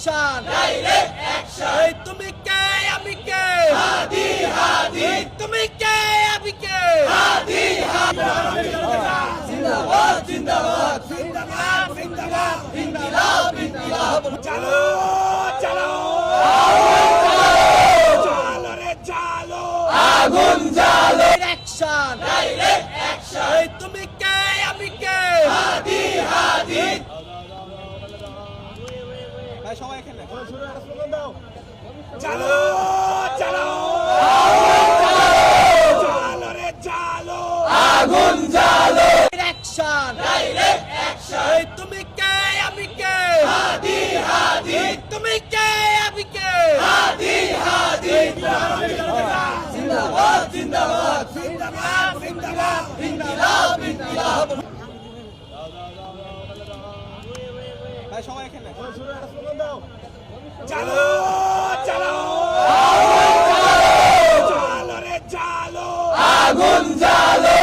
Action direct action এই তুমি কে আমি কে হাদি হাদি এই তুমি কে আমি কে হাদি হাদি জিন্দাবাদ জিন্দাবাদ জিন্দাবাদ জিন্দাবাদ ইনকিলাব ইনকিলাব চালো চালো চালো রে চালো আগুন জ্বালো অ্যাকশন ডাইরেক্ট অ্যাকশন এই তুমি কে আমি কে হাদি হাদি সবাই এখানে চালো চালো চালো রে চালো আগুন জ্বালো অ্যাকশন ডাইরেক্ট অ্যাকশন এই তুমি কে আমি কে হাদি হাদি এই তুমি কে আমি কে হাদি হাদি জিন্দাবাদ জিন্দাবাদ জিন্দাবাদ জিন্দাবাদ ইনকিলাব ইনকিলাব সবাই এখানে চালো চালো চালো রে চালো আগুন জ্বালো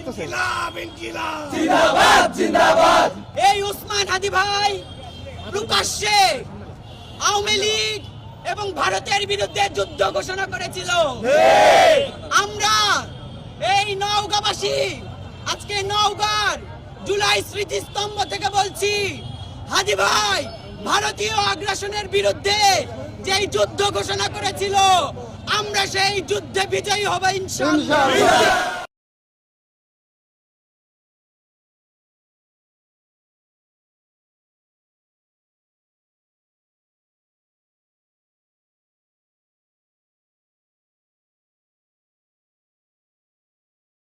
ইনকিলাব ইনকিলাব জিন্দাবাদ জিন্দাবাদ এই উসমান হাদি ভাই প্রকাশ্যে আওয়ামী লীগ এবং ভারতের বিরুদ্ধে যুদ্ধ ঘোষণা করেছিল। আমরা এই নওগাঁবাসী আজকে নওগাঁর জুলাই স্মৃতিস্তম্ভ থেকে বলছি, হাদি ভাই ভারতীয় আগ্রাসনের বিরুদ্ধে যেই যুদ্ধ ঘোষণা করেছিল, আমরা সেই যুদ্ধে বিজয়ী হব ইনশাআল্লাহ।